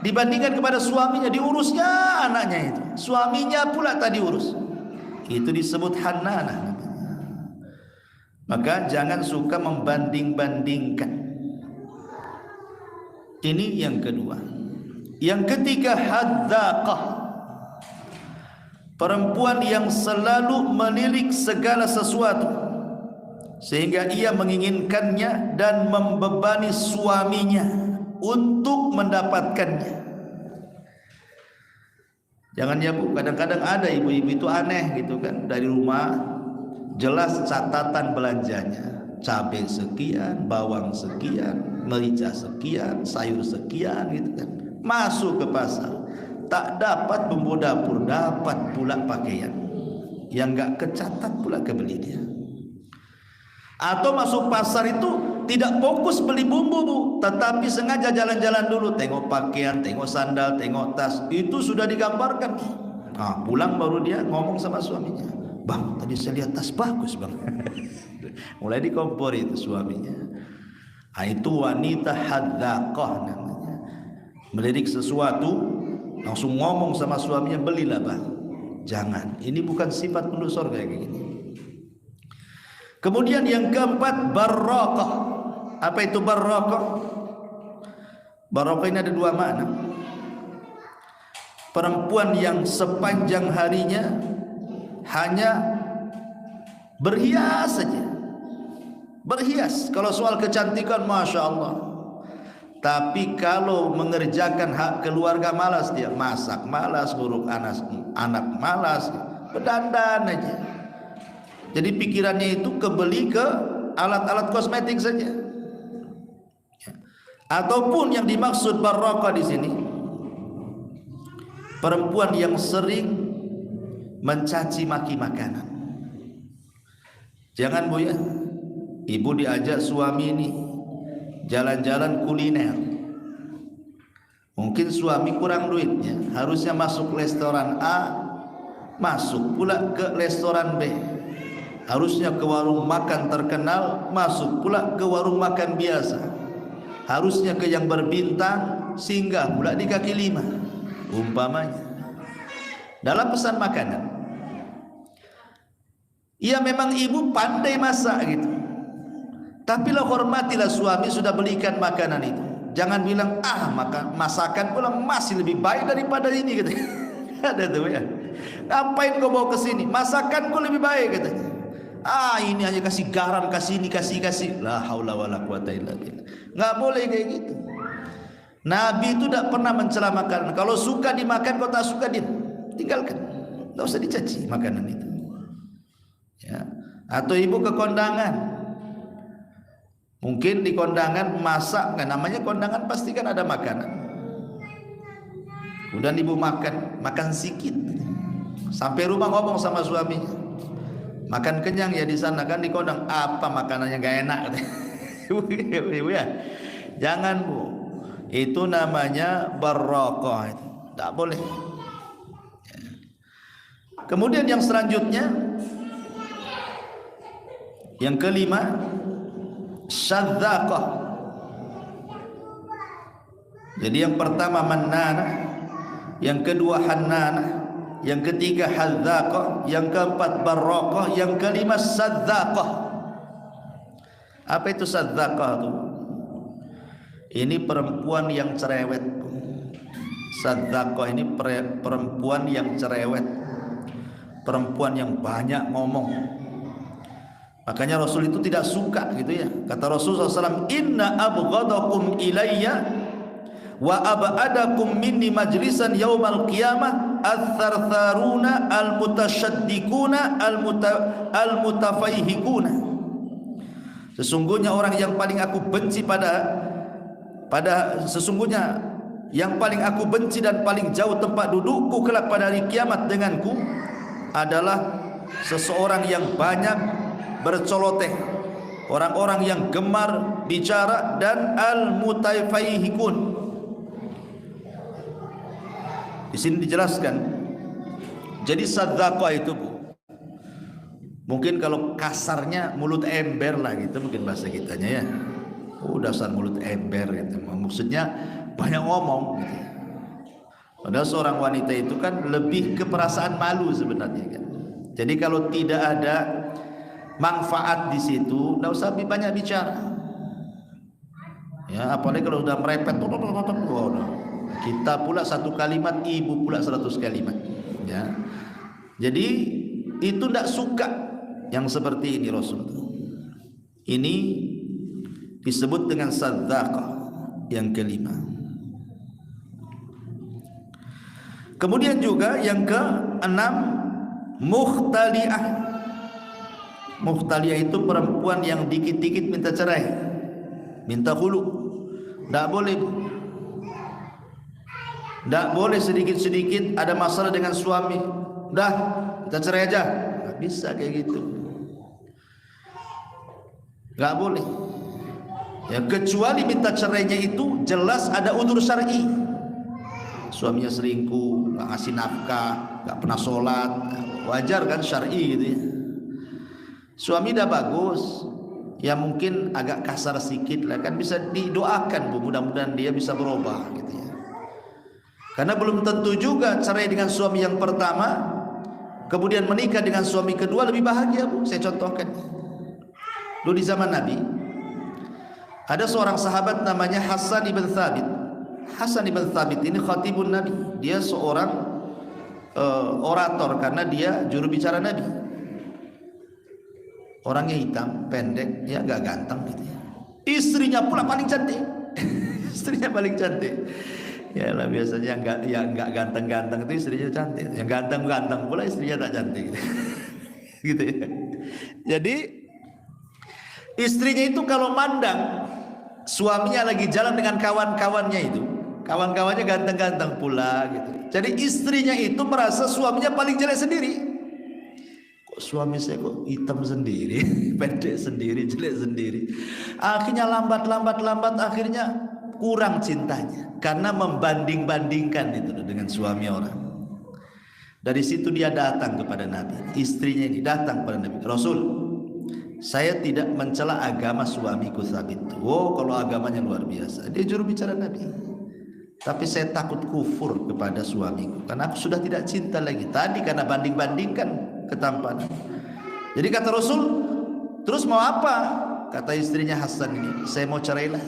dibandingkan kepada suaminya, diurusnya anaknya itu. Suaminya pula tak diurus. Itu disebut hannanah. Maka jangan suka membanding-bandingkan. Ini yang kedua. Yang ketiga, haddaqah. Perempuan yang selalu menilik segala sesuatu sehingga ia menginginkannya dan membebani suaminya untuk mendapatkannya. Jangan ya Bu, kadang-kadang ada ibu-ibu itu aneh gitu kan, dari rumah jelas catatan belanjanya, cabai sekian, bawang sekian, merica sekian, sayur sekian gitu kan. masuk ke pasar, tak dapat bumbu dapur, dapat pula pakaian yang enggak kecatat pula kebeli dia. Atau masuk pasar itu tidak fokus beli bumbu bu, tetapi sengaja jalan-jalan dulu, tengok pakaian, tengok sandal, tengok tas, itu sudah digambarkan. Nah, pulang baru dia ngomong sama suaminya, bang tadi saya lihat tas bagus bang. Mulai dikompor itu suaminya. Nah, itu wanita hadzaqah namanya, melirik sesuatu langsung ngomong sama suaminya, belilah bang. Jangan, ini bukan sifat penduduk surga kayak gini. Kemudian yang keempat, barokah. Apa itu barokah? Barokah ini ada dua makna. Perempuan yang sepanjang harinya hanya berhias saja, berhias. Kalau soal kecantikan, masya Allah. Tapi kalau mengerjakan hak keluarga, malas dia, masak malas, ngurus anak malas, berdandan aja. Jadi pikirannya itu kebeli ke alat-alat kosmetik saja. Ataupun yang dimaksud barokah di sini, perempuan yang sering mencaci maki makanan. Jangan bu ya, ibu diajak suami ini jalan-jalan kuliner. Mungkin suami kurang duitnya, harusnya masuk restoran A, masuk pula ke restoran B. Harusnya ke warung makan terkenal, masuk pula ke warung makan biasa. Harusnya ke yang berbintang, singgah pula di kaki lima. Umpamanya dalam pesan makanan, ya memang ibu pandai masak gitu, tapi lah hormatilah suami sudah belikan makanan itu. Jangan bilang masakan pula masih lebih baik daripada ini gitu. Ada tuh ya, ngapain kau bawa ke sini, masakanku lebih baik katanya. Ini hanya kasih garam, kasih ini, kasih. La haula wala quwata illa billah. Enggak boleh kayak gitu. Nabi itu tidak pernah mencela makanan. Kalau suka dimakan, kalau tak suka tinggalkan. Tidak usah dicaci makanan itu. Ya. Atau ibu ke kondangan. Mungkin di kondangan masak, kan namanya kondangan pasti kan ada makanan. Kemudian ibu makan sedikit. Sampai rumah ngomong sama suaminya, makan kenyang ya di sana kan, di kondang apa makanannya gak enak. Ibu ya, jangan bu, itu namanya barokah, itu tak boleh. Kemudian yang selanjutnya, yang kelima, syadzaqah. Jadi yang pertama mannanah, yang kedua hannanah, yang ketiga hadzaqah, yang keempat barokah, yang kelima sadzaqah. Apa itu sadzaqah itu? Ini perempuan yang cerewet. Sadzaqah ini perempuan yang cerewet, perempuan yang banyak ngomong. Makanya Rasul itu tidak suka gitu ya. Kata Rasulullah SAW, inna abghadakum ilayya wa ab'adakum minni majlisan yaumal qiyamah al-thartharuna al-mutasyaddiquna al-mutafaihikuna. Sesungguhnya orang yang paling aku benci sesungguhnya yang paling aku benci dan paling jauh tempat dudukku kelak pada hari kiamat denganku adalah seseorang yang banyak berceloteh, orang-orang yang gemar bicara, dan al-mutafaihikun. Di sini dijelaskan. Jadi sadzaqah itu bu, mungkin kalau kasarnya mulut ember lah gitu, mungkin bahasa kitanya ya. Dasar mulut ember gitu. Maksudnya banyak ngomong gitu. Padahal seorang wanita itu kan lebih ke perasaan malu sebenarnya kan. Jadi kalau tidak ada manfaat di situ, tidak usah banyak bicara. Ya, apalagi kalau sudah merepet, kita pula satu kalimat, ibu pula 100 kalimat. Ya, jadi itu tidak suka yang seperti ini Rasul. Ini disebut dengan sadzaqah yang kelima. Kemudian juga yang keenam, mukhtali'ah. Mukhtali'ah itu perempuan yang dikit-dikit minta cerai, minta khulu. Tidak boleh. Tidak boleh sedikit-sedikit ada masalah dengan suami, dah kita cerai aja. Nggak bisa kayak gitu. Nggak boleh. Ya, kecuali minta cerainya itu jelas ada udzur syar'i. Suaminya selingkuh, nggak ngasih nafkah, nggak pernah sholat, wajar kan syar'i gitu ya. Suami dah bagus, ya mungkin agak kasar sedikit lah, kan bisa didoakan Bu, mudah-mudahan dia bisa berubah gitu ya. Karena belum tentu juga cerai dengan suami yang pertama kemudian menikah dengan suami kedua lebih bahagia Bu. Saya contohkan. Dulu di zaman Nabi ada seorang sahabat namanya Hasan ibn Thabit. Hasan ibn Thabit ini khatibun Nabi. Dia seorang orator karena dia juru bicara Nabi. Orangnya hitam, pendek, ya enggak ganteng gitu ya. Istrinya pula paling cantik. Istrinya paling cantik. Ya lah, biasanya yang enggak ganteng-ganteng itu istrinya cantik. Yang ganteng-ganteng pula istrinya tak cantik. Gitu ya. Jadi istrinya itu kalau mandang suaminya lagi jalan dengan kawan-kawannya itu, kawan-kawannya ganteng-ganteng pula gitu. Jadi istrinya itu merasa suaminya paling jelek sendiri. Kok suami saya kok hitam sendiri, pendek sendiri, jelek sendiri. Akhirnya lambat akhirnya kurang cintanya karena membanding-bandingkan itu dengan suami orang. Dari situ dia datang kepada Nabi. Istrinya ini datang kepada Nabi. Rasul, saya tidak mencela agama suamiku Thabit. Oh, kalau agamanya luar biasa. Dia juru bicara Nabi. Tapi saya takut kufur kepada suamiku karena aku sudah tidak cinta lagi. Tadi karena banding-bandingkan ketampanan. Jadi kata Rasul, terus mau apa? Kata istrinya Hasan ini, saya mau cerailah.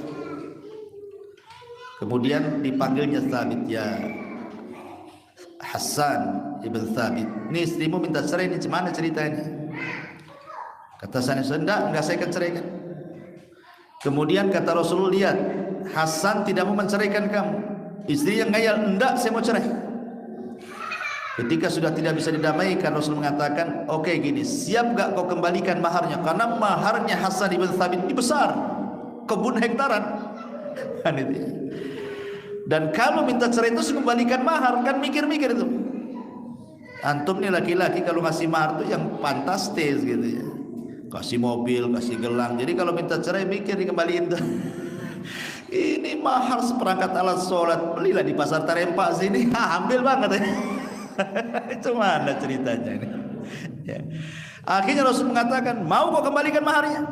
Kemudian dipanggilnya Thabit, ya Hasan ibn Thabit, ini istrimu minta cerai, ini gimana ceritanya? Kata Hasan, enggak saya akan ceraikan. Kemudian kata Rasulullah, lihat Hasan tidak mau menceraikan kamu. Istri yang ngayal, enggak saya mau cerai. Ketika sudah tidak bisa didamaikan, Rasul mengatakan, oke, gini, siap gak kau kembalikan maharnya? Karena maharnya Hasan ibn Thabit ini besar, kebun hektaran. Kan itu ya. Dan kalau minta cerai itu kembalikan mahar, kan mikir-mikir itu. Antum nih laki-laki kalau ngasih mahar itu yang fantastis gitu ya. Kasih mobil, kasih gelang. Jadi kalau minta cerai mikir dikembaliin tuh. Ini mahar seperangkat alat sholat, belilah di pasar Tarempa sini. Ambil banget ya. Itu mana ceritanya ini? Ya. Akhirnya Rasul mengatakan, mau kau kembalikan maharnya?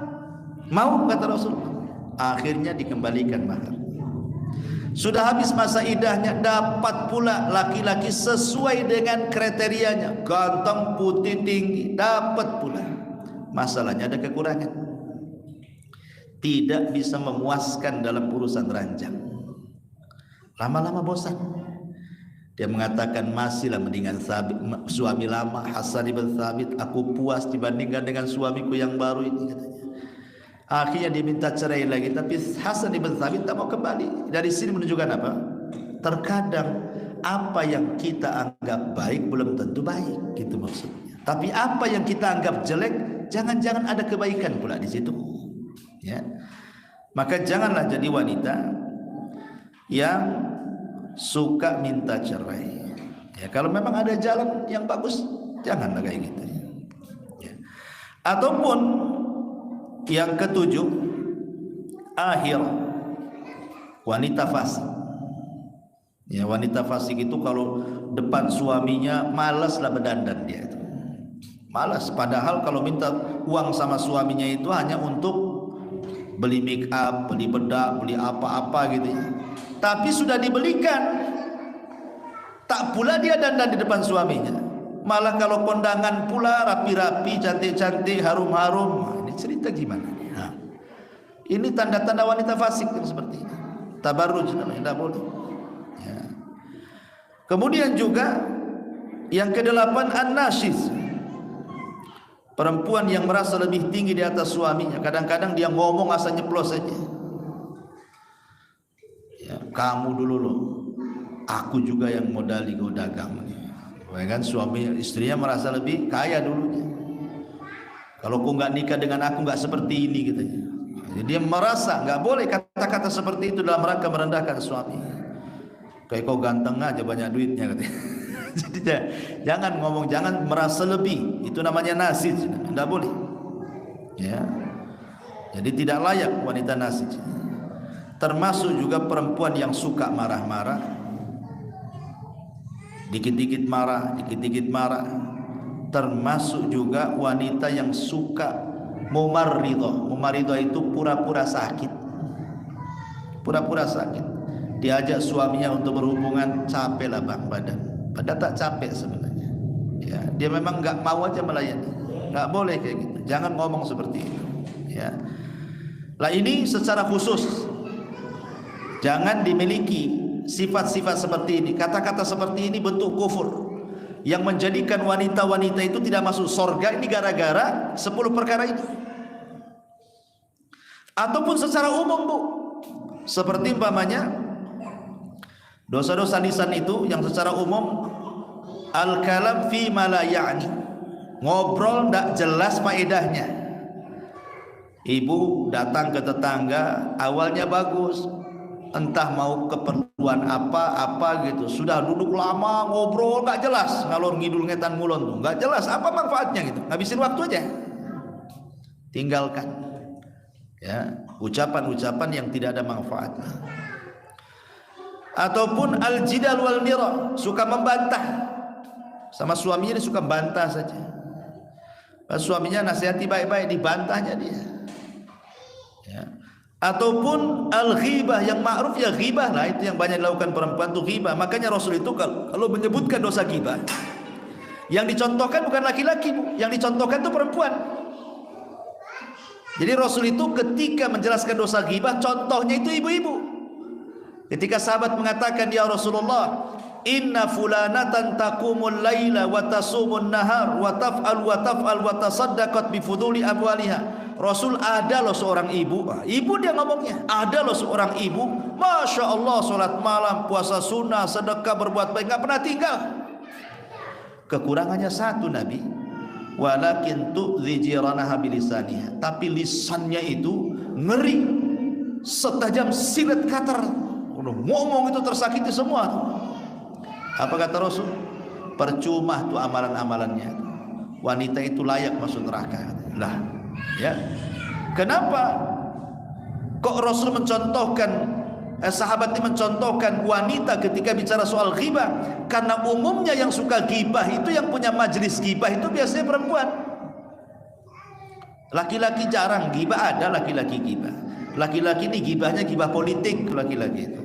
Mau, kata Rasul. Akhirnya dikembalikan mahar. Sudah habis masa idahnya, dapat pula laki-laki sesuai dengan kriterianya, ganteng, putih, tinggi, dapat pula. Masalahnya ada kekurangan, tidak bisa memuaskan dalam urusan ranjang. Lama-lama bosan. Dia mengatakan, masihlah mendingan suami lama Hasan ibn Thabit, aku puas dibandingkan dengan suamiku yang baru ini, katanya. Akhirnya dia minta cerai lagi, tapi Hasan ibn Thabit tak mau kembali. Dari sini menunjukkan apa? Terkadang apa yang kita anggap baik belum tentu baik, gitu maksudnya. Tapi apa yang kita anggap jelek, jangan-jangan ada kebaikan pula di situ. Ya, maka janganlah jadi wanita yang suka minta cerai. Ya, kalau memang ada jalan yang bagus, janganlah kayak gitu. Ya. Ataupun yang ketujuh, akhir, wanita fasik. Ya, wanita fasik itu kalau depan suaminya malaslah berdandan dia itu. Malas, padahal kalau minta uang sama suaminya itu hanya untuk beli make up, beli bedak, beli apa-apa gitu ya. Tapi sudah dibelikan, tak pula dia dandan di depan suaminya. Malah kalau kondangan pula rapi-rapi, cantik-cantik, harum-harum. Ini cerita gimana? Nah, ini tanda-tanda wanita fasik yang seperti ini. Tabarruj namanya, tidak boleh. Ya. Kemudian juga yang kedelapan, an-nashiz. Perempuan yang merasa lebih tinggi di atas suaminya. Kadang-kadang dia ngomong asal nyeplos saja. Ya, kamu dulu loh, aku juga yang modali kau dagang. Ya kan, suami istrinya merasa lebih kaya dulunya. Kalau kau nggak nikah dengan aku nggak seperti ini katanya. Jadi dia merasa nggak boleh kata-kata seperti itu dalam rangka merendahkan suami. kayak kau ganteng aja banyak duitnya katanya. Jadi jangan ngomong, jangan merasa lebih, itu namanya nasij, tidak boleh ya. Jadi tidak layak wanita nasij. Termasuk juga perempuan yang suka marah-marah, dikit-dikit marah, dikit-dikit marah. Termasuk juga wanita yang suka mumarridah. Mumarridah itu pura-pura sakit, pura-pura sakit. Diajak suaminya untuk berhubungan, capek lah bang badan, padahal tak capek sebenarnya ya. Dia memang nggak mau aja melayani. Nggak boleh kayak gitu, jangan ngomong seperti itu ya. Lah ini secara khusus jangan dimiliki sifat-sifat seperti ini. Kata-kata seperti ini bentuk kufur yang menjadikan wanita-wanita itu tidak masuk surga. Ini gara-gara 10 perkara itu. Ataupun secara umum bu, seperti umpamanya dosa-dosa lisan itu yang secara umum, al-kalam fi ma la ya'ni, ngobrol tidak jelas faedahnya. Ibu datang ke tetangga, awalnya bagus, entah mau keperluan apa gitu, sudah duduk lama ngobrol nggak jelas, ngalor ngidul ngetan ngulon tuh nggak jelas apa manfaatnya gitu, ngabisin waktu aja. Tinggalkan ya ucapan-ucapan yang tidak ada manfaatnya. Ataupun al-jidal wal mira, suka membantah sama suaminya, dia suka bantah saja. Pas suaminya nasihati baik-baik, dibantahnya dia ya. Ataupun al-ghibah, yang ma'ruf ya ghibah lah, itu yang banyak dilakukan perempuan tuh ghibah. Makanya Rasul itu kalau menyebutkan dosa ghibah, yang dicontohkan bukan laki-laki bu, yang dicontohkan tuh perempuan. Jadi Rasul itu ketika menjelaskan dosa ghibah, contohnya itu ibu-ibu. Ketika sahabat mengatakan, ya Rasulullah, inna fulanatan taqumul laila wa tasumun nahar wa taf'al wa tasaddaqat bi fuduli amwaliha. Rasul, ada loh seorang ibu, ibu dia ngomongnya, ada loh seorang ibu, masya Allah, sholat malam, puasa sunnah, sedekah, berbuat baik, nggak pernah tinggal. Kekurangannya satu Nabi, walakin tu'dhi jiranaha bilisaniha, tapi lisannya itu ngeri, setajam silet katar. Ngomong itu tersakiti semua. Apa kata Rasul? Percuma tuh amalan-amalannya. Wanita itu layak masuk neraka. Lah, ya. Kenapa kok Rasul mencontohkan, sahabat ini mencontohkan wanita ketika bicara soal ghibah? Karena umumnya yang suka ghibah itu, yang punya majelis ghibah itu biasanya perempuan. Laki-laki jarang ghibah, ada laki-laki ghibah. Laki-laki ini ghibahnya ghibah politik, laki-laki itu.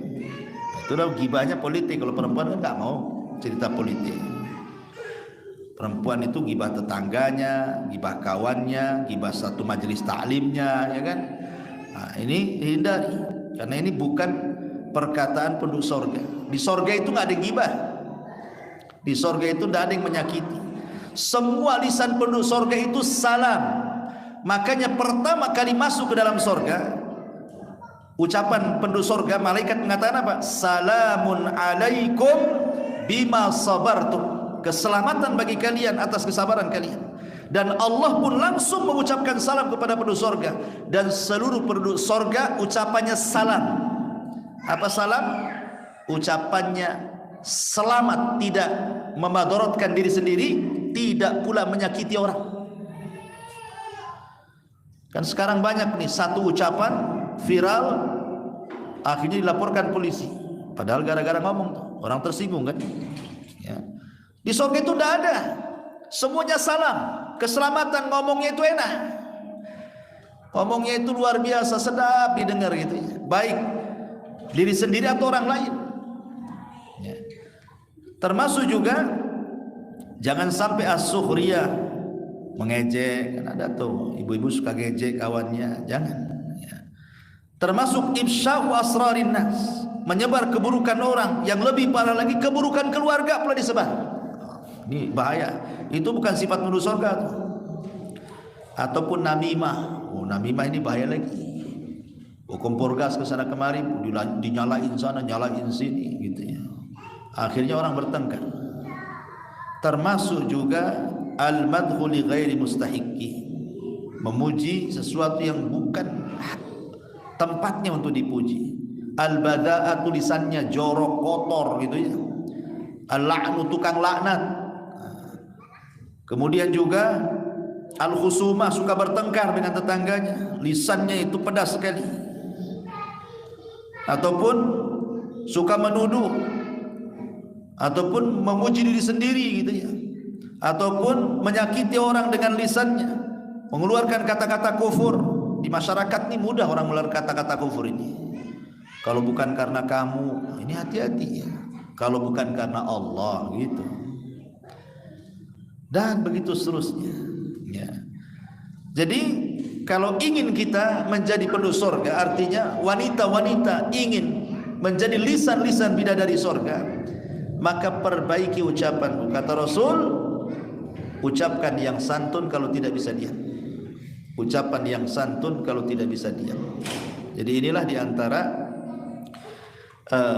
Itu ghibahnya politik. Kalau perempuan kan nggak mau cerita politik. Perempuan itu ghibah tetangganya, ghibah kawannya, ghibah satu majelis taklimnya, ya kan? Nah, ini hindari, karena ini bukan perkataan penduduk sorga. Di sorga itu nggak ada ghibah. Di sorga itu tidak ada yang menyakiti. Semua lisan penduduk sorga itu salam. Makanya pertama kali masuk ke dalam sorga, ucapan penduduk sorga, malaikat mengatakan apa? Salamun alaikum bima sabartum. Keselamatan bagi kalian atas kesabaran kalian. Dan Allah pun langsung mengucapkan salam kepada penduduk sorga. Dan seluruh penduduk sorga ucapannya salam. Apa salam? Ucapannya selamat, tidak memadaratkan diri sendiri, tidak pula menyakiti orang. Kan sekarang banyak nih, satu ucapan viral, akhirnya dilaporkan polisi, padahal gara-gara ngomong tuh orang tersinggung kan ya. Di surga itu tidak ada, semuanya salam, keselamatan, ngomongnya itu enak, ngomongnya itu luar biasa sedap didengar gitu ya. Baik diri sendiri atau orang lain ya. Termasuk juga jangan sampai as-sukhriyah, mengejek, kan ada tuh ibu-ibu suka ngejek kawannya, jangan. Termasuk ifsya'u asrarin nas, menyebar keburukan orang, yang lebih parah lagi keburukan keluarga pula disebar. Ini bahaya. Itu bukan sifat penduduk surga tuh. Ataupun namimah. Oh, namimah ini bahaya lagi. Kompor gas ke sana kemari, dinyalain sana, nyalain sini gitu ya. Akhirnya orang bertengkar. Termasuk juga al-madhu li ghairi mustahiqqi, memuji sesuatu yang bukan tempatnya untuk dipuji. Al-bada'ah tulisannya jorok, kotor gitu ya. Al-la'nu tukang laknat. Kemudian juga al-khusumah suka bertengkar dengan tetangganya, lisannya itu pedas sekali. Ataupun suka menuduh, ataupun memuji diri sendiri gitu ya. Ataupun menyakiti orang dengan lisannya, mengeluarkan kata-kata kufur. Di masyarakat ini mudah orang mengeluarkan kata-kata kufur ini. Kalau bukan karena kamu, ini hati-hati ya. Kalau bukan karena Allah gitu. Dan begitu seterusnya ya. Jadi kalau ingin kita menjadi penduduk surga, artinya wanita-wanita ingin menjadi lisan-lisan bidadari surga, maka perbaiki ucapan. Kata Rasul, ucapkan yang santun kalau tidak bisa diam. Ucapan yang santun kalau tidak bisa diam. Jadi inilah diantara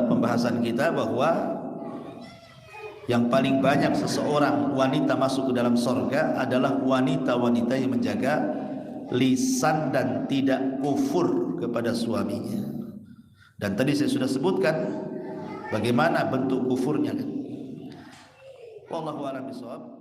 pembahasan kita bahwa yang paling banyak seseorang wanita masuk ke dalam surga adalah wanita-wanita yang menjaga lisan dan tidak kufur kepada suaminya. Dan tadi saya sudah sebutkan bagaimana bentuk kufurnya kan. Wallahu a'lam bishawab.